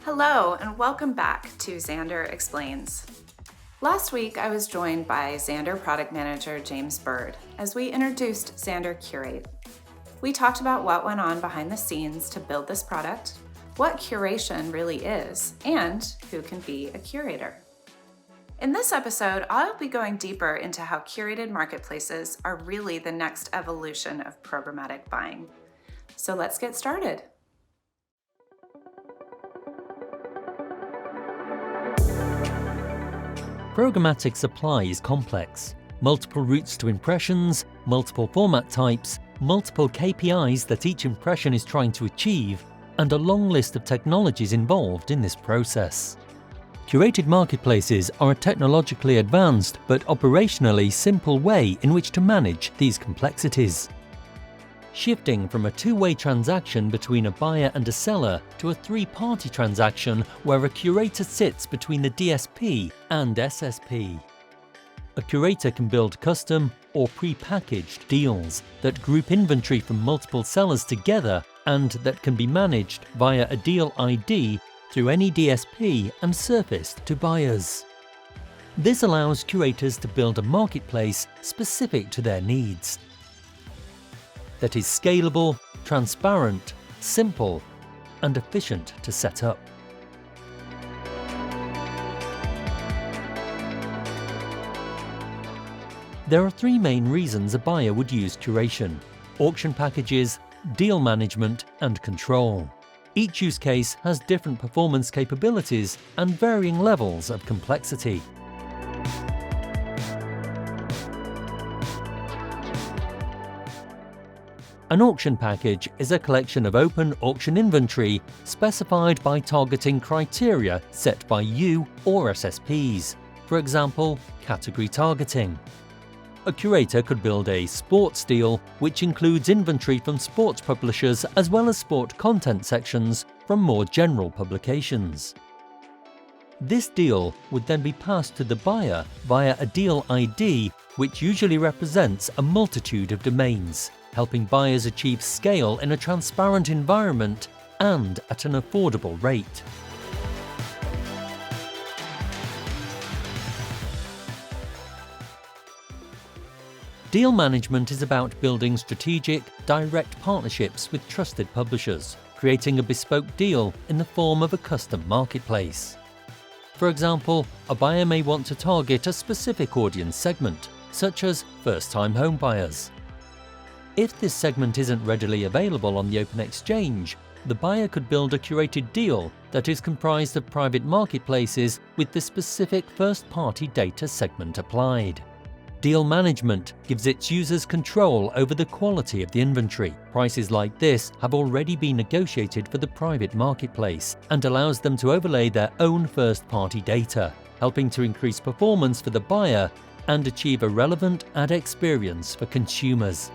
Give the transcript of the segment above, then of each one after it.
Hello, and welcome back to Xandr Explains. Last week, I was joined by Xandr Product Manager James Bird as we introduced Xandr Curate. We talked about what went on behind the scenes to build this product, what curation really is, and who can be a curator. In this episode, I'll be going deeper into how curated marketplaces are really the next evolution of programmatic buying. So let's get started. Programmatic supply is complex. Multiple routes to impressions, multiple format types, multiple KPIs that each impression is trying to achieve, and a long list of technologies involved in this process. Curated marketplaces are a technologically advanced but operationally simple way in which to manage these complexities. Shifting from a two-way transaction between a buyer and a seller to a three-party transaction where a curator sits between the DSP and SSP. A curator can build custom or pre-packaged deals that group inventory from multiple sellers together and that can be managed via a deal ID through any DSP and surfaced to buyers. This allows curators to build a marketplace specific to their needs that is scalable, transparent, simple, and efficient to set up. There are three main reasons a buyer would use curation: auction packages, deal management, and control. Each use case has different performance capabilities and varying levels of complexity. An auction package is a collection of open auction inventory specified by targeting criteria set by you or SSPs, for example, category targeting. A curator could build a sports deal which includes inventory from sports publishers as well as sport content sections from more general publications. This deal would then be passed to the buyer via a deal ID, which usually represents a multitude of domains, helping buyers achieve scale in a transparent environment and at an affordable rate. Deal management is about building strategic, direct partnerships with trusted publishers, creating a bespoke deal in the form of a custom marketplace. For example, a buyer may want to target a specific audience segment, such as first-time home buyers. If this segment isn't readily available on the open exchange, the buyer could build a curated deal that is comprised of private marketplaces with the specific first-party data segment applied. Deal management gives its users control over the quality of the inventory. Prices like this have already been negotiated for the private marketplace and allows them to overlay their own first-party data, helping to increase performance for the buyer and achieve a relevant ad experience for consumers.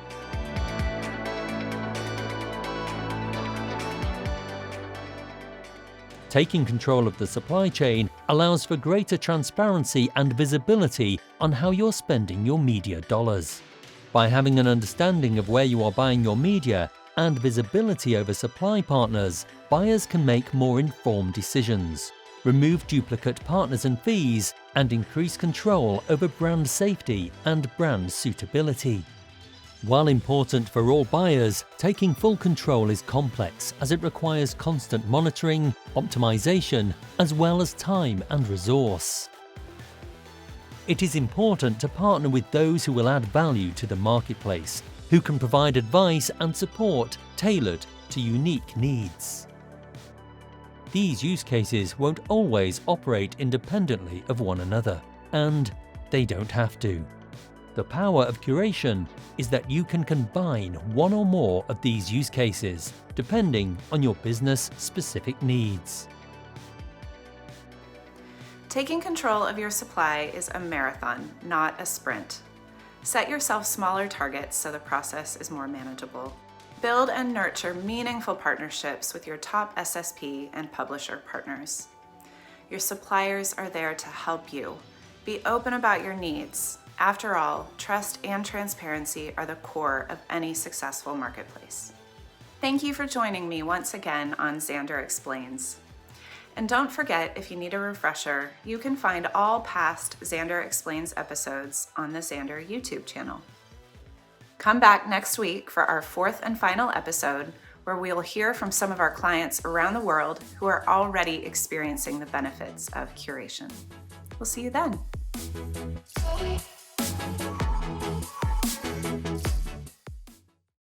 Taking control of the supply chain allows for greater transparency and visibility on how you're spending your media dollars. By having an understanding of where you are buying your media and visibility over supply partners, buyers can make more informed decisions, remove duplicate partners and fees, and increase control over brand safety and brand suitability. While important for all buyers, taking full control is complex as it requires constant monitoring, optimization, as well as time and resource. It is important to partner with those who will add value to the marketplace, who can provide advice and support tailored to unique needs. These use cases won't always operate independently of one another, and they don't have to. The power of curation is that you can combine one or more of these use cases, depending on your business-specific needs. Taking control of your supply is a marathon, not a sprint. Set yourself smaller targets so the process is more manageable. Build and nurture meaningful partnerships with your top SSP and publisher partners. Your suppliers are there to help you. Be open about your needs. After all, trust and transparency are the core of any successful marketplace. Thank you for joining me once again on Xandr Explains. And don't forget, if you need a refresher, you can find all past Xandr Explains episodes on the Xandr YouTube channel. Come back next week for our fourth and final episode, where we'll hear from some of our clients around the world who are already experiencing the benefits of curation. We'll see you then.